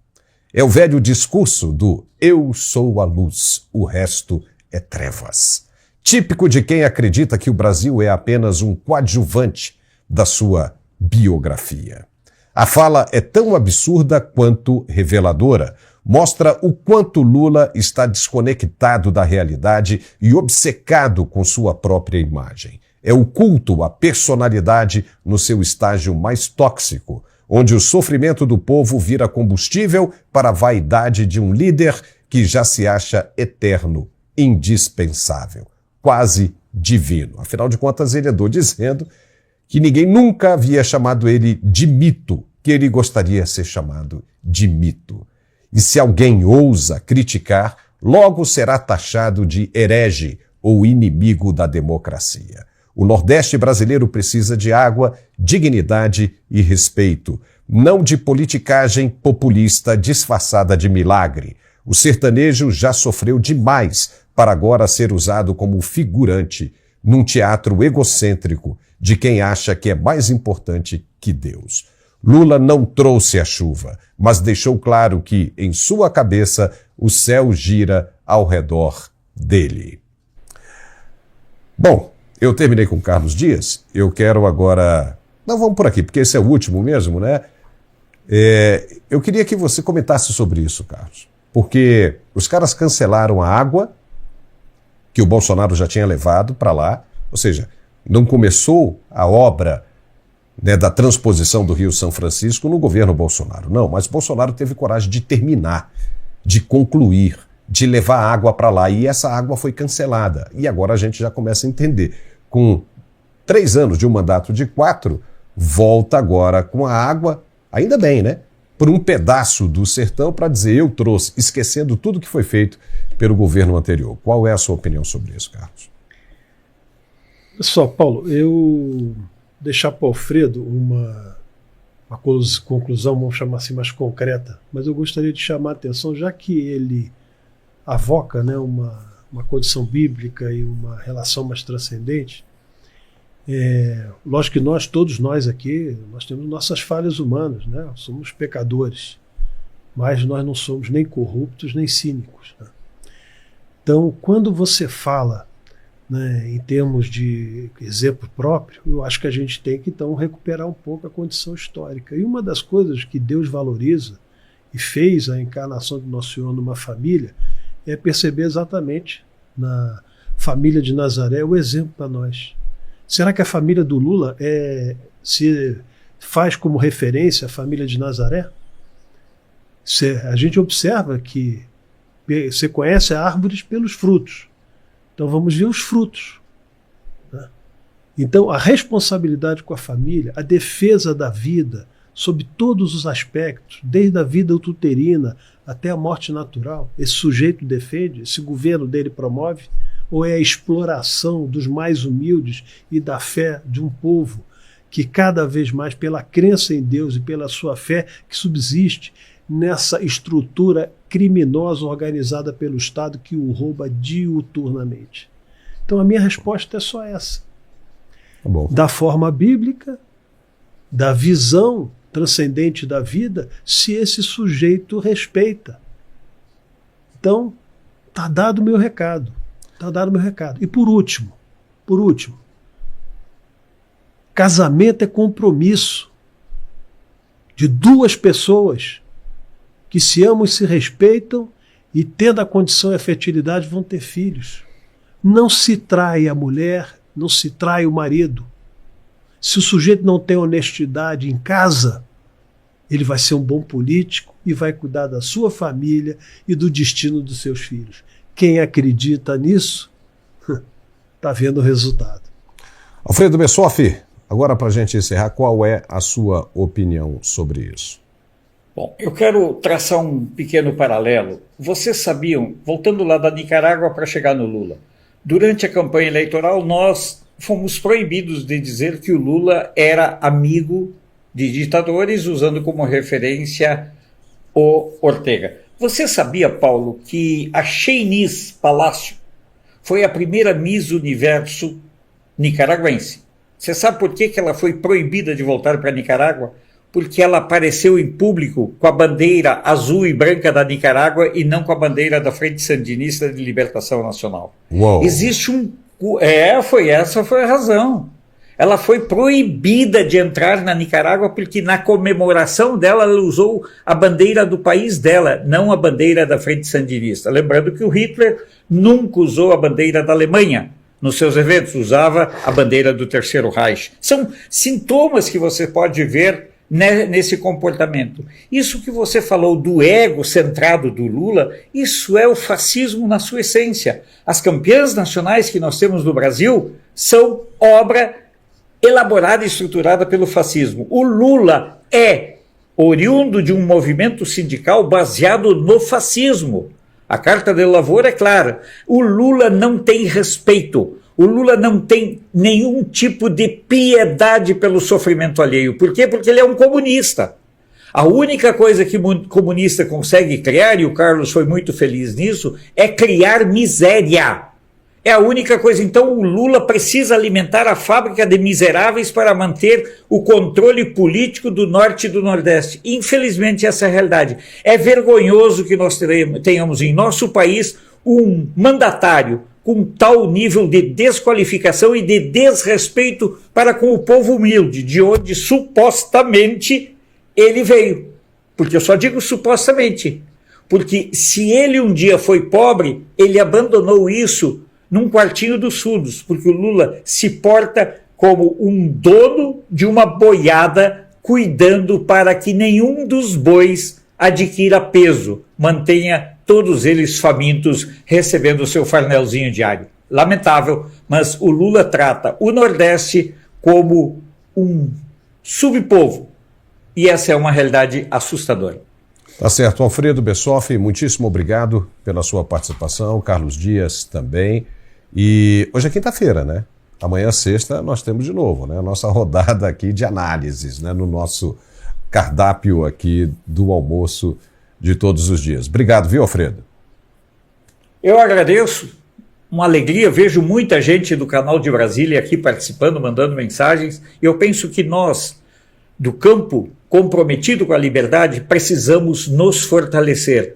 É o velho discurso do eu sou a luz, o resto é trevas. Típico de quem acredita que o Brasil é apenas um coadjuvante da sua biografia. A fala é tão absurda quanto reveladora. Mostra o quanto Lula está desconectado da realidade e obcecado com sua própria imagem. É o culto à personalidade no seu estágio mais tóxico, onde o sofrimento do povo vira combustível para a vaidade de um líder que já se acha eterno, indispensável, quase divino. Afinal de contas, ele andou dizendo que ninguém nunca havia chamado ele de mito, que ele gostaria de ser chamado de mito. E se alguém ousa criticar, logo será taxado de herege ou inimigo da democracia. O Nordeste brasileiro precisa de água, dignidade e respeito, não de politicagem populista disfarçada de milagre. O sertanejo já sofreu demais para agora ser usado como figurante num teatro egocêntrico de quem acha que é mais importante que Deus. Lula não trouxe a chuva, mas deixou claro que, em sua cabeça, o céu gira ao redor dele. Bom, eu terminei com Carlos Dias, eu quero agora... Não, vamos por aqui, porque esse é o último mesmo, né? Eu queria que você comentasse sobre isso, Carlos. Porque os caras cancelaram a água que o Bolsonaro já tinha levado para lá, ou seja, não começou a obra, né, da transposição do Rio São Francisco no governo Bolsonaro. Não, mas Bolsonaro teve coragem de terminar, de concluir, de levar água para lá, e essa água foi cancelada. E agora a gente já começa a entender. Com 3 anos de um mandato de 4, volta agora com a água, ainda bem, né? Por um pedaço do sertão para dizer eu trouxe, esquecendo tudo que foi feito pelo governo anterior. Qual é a sua opinião sobre isso, Carlos? Só, Paulo, eu deixar para o Alfredo uma conclusão, vamos chamar assim, mais concreta, mas eu gostaria de chamar a atenção, já que ele avoca, né, uma condição bíblica e uma relação mais transcendente. Lógico que todos nós aqui, nós temos nossas falhas humanas, né? Somos pecadores, mas nós não somos nem corruptos nem cínicos, né? Então, quando você fala, né, em termos de exemplo próprio, eu acho que a gente tem que então recuperar um pouco a condição histórica. E uma das coisas que Deus valoriza e fez a encarnação de Nosso Senhor numa família é perceber exatamente na família de Nazaré o exemplo para nós. Será que a família do Lula se faz como referência a família de Nazaré? A gente observa que você conhece árvores pelos frutos. Então vamos ver os frutos, né? Então a responsabilidade com a família, a defesa da vida, sob todos os aspectos, desde a vida uterina até a morte natural, esse sujeito defende, esse governo dele promove, ou é a exploração dos mais humildes e da fé de um povo que cada vez mais, pela crença em Deus e pela sua fé, que subsiste nessa estrutura criminosa organizada pelo Estado que o rouba diuturnamente? Então a minha resposta é só essa. Tá bom. Da forma bíblica, da visão transcendente da vida, se esse sujeito respeita. Então, está dado o meu recado. Está dado o meu recado. E por último, casamento é compromisso de 2 pessoas que se amam e se respeitam e, tendo a condição e a fertilidade, vão ter filhos. Não se trai a mulher, não se trai o marido. Se o sujeito não tem honestidade em casa, ele vai ser um bom político e vai cuidar da sua família e do destino dos seus filhos. Quem acredita nisso está vendo o resultado. Alfredo Bessoff, agora para a gente encerrar, qual é a sua opinião sobre isso? Bom, eu quero traçar um pequeno paralelo. Vocês sabiam, voltando lá da Nicarágua para chegar no Lula, durante a campanha eleitoral nós fomos proibidos de dizer que o Lula era amigo de ditadores, usando como referência o Ortega. Você sabia, Paulo, que a Sheiniz Palácio foi a primeira Miss Universo nicaragüense? Você sabe por que ela foi proibida de voltar para a Nicarágua? Porque ela apareceu em público com a bandeira azul e branca da Nicarágua e não com a bandeira da Frente Sandinista de Libertação Nacional. Uou. Existe essa foi a razão. Ela foi proibida de entrar na Nicarágua porque na comemoração dela ela usou a bandeira do país dela, não a bandeira da Frente Sandinista. Lembrando que o Hitler nunca usou a bandeira da Alemanha nos seus eventos, usava a bandeira do Terceiro Reich. São sintomas que você pode ver nesse comportamento. Isso que você falou do ego centrado do Lula, isso é o fascismo na sua essência. As campeãs nacionais que nós temos no Brasil são obra elaborada e estruturada pelo fascismo. O Lula é oriundo de um movimento sindical baseado no fascismo. A Carta de Lavoura é clara. O Lula não tem respeito. O Lula não tem nenhum tipo de piedade pelo sofrimento alheio. Por quê? Porque ele é um comunista. A única coisa que um comunista consegue criar, e o Carlos foi muito feliz nisso, é criar miséria. É a única coisa. Então o Lula precisa alimentar a fábrica de miseráveis para manter o controle político do Norte e do Nordeste. Infelizmente essa é a realidade. É vergonhoso que nós tenhamos em nosso país um mandatário com tal nível de desqualificação e de desrespeito para com o povo humilde, de onde supostamente ele veio. Porque eu só digo supostamente. porque se ele um dia foi pobre, ele abandonou isso num quartinho dos fundos, porque o Lula se porta como um dono de uma boiada, cuidando para que nenhum dos bois adquira peso, mantenha todos eles famintos, recebendo o seu farnelzinho diário. Lamentável, mas o Lula trata o Nordeste como um subpovo, e essa é uma realidade assustadora. Tá certo. Alfredo Bessoff, muitíssimo obrigado pela sua participação, Carlos Dias também, e hoje é quinta-feira, né? Amanhã, sexta, nós temos de novo, né? A nossa rodada aqui de análises, né? No nosso cardápio aqui do almoço de todos os dias. Obrigado, viu, Alfredo? Eu agradeço, uma alegria, vejo muita gente do canal de Brasília aqui participando, mandando mensagens, e eu penso que nós, do campo comprometido com a liberdade, precisamos nos fortalecer.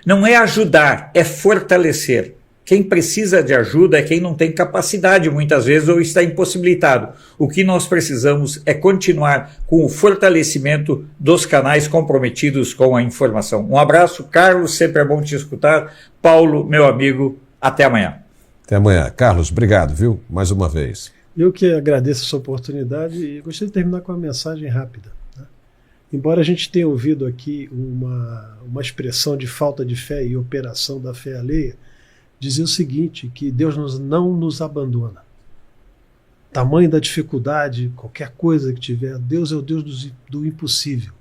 Não é ajudar, é fortalecer. Quem precisa de ajuda é quem não tem capacidade, muitas vezes, ou está impossibilitado. O que nós precisamos é continuar com o fortalecimento dos canais comprometidos com a informação. Um abraço, Carlos, sempre é bom te escutar. Paulo, meu amigo, até amanhã. Até amanhã. Carlos, obrigado, viu? Mais uma vez. Eu que agradeço essa oportunidade e gostaria de terminar com uma mensagem rápida. Né? Embora a gente tenha ouvido aqui uma expressão de falta de fé e operação da fé alheia, dizer o seguinte, que Deus não nos abandona. Tamanho da dificuldade, qualquer coisa que tiver, Deus é o Deus do impossível.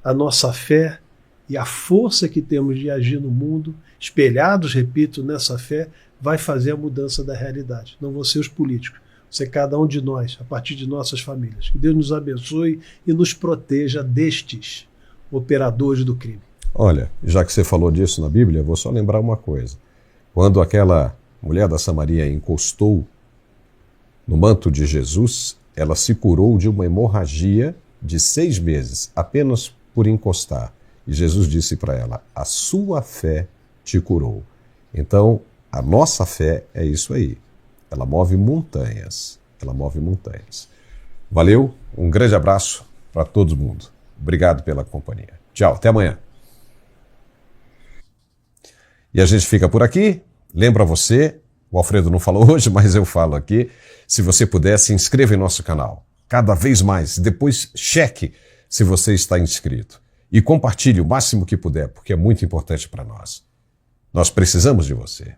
A nossa fé e a força que temos de agir no mundo, espelhados, repito, nessa fé, vai fazer a mudança da realidade. Não vão ser os políticos, vão ser cada um de nós, a partir de nossas famílias. Que Deus nos abençoe e nos proteja destes operadores do crime. Olha, já que você falou disso na Bíblia, eu vou só lembrar uma coisa. Quando aquela mulher da Samaria encostou no manto de Jesus, ela se curou de uma hemorragia de 6 meses, apenas por encostar. E Jesus disse para ela, a sua fé te curou. Então, a nossa fé é isso aí. Ela move montanhas. Ela move montanhas. Valeu, um grande abraço para todo mundo. Obrigado pela companhia. Tchau, até amanhã. E a gente fica por aqui. Lembra você, o Alfredo não falou hoje, mas eu falo aqui, se você puder, se inscreva em nosso canal. Cada vez mais. Depois cheque se você está inscrito. E compartilhe o máximo que puder, porque é muito importante para nós. Nós precisamos de você.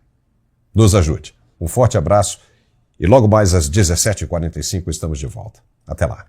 Nos ajude. Um forte abraço e logo mais às 17h45 estamos de volta. Até lá.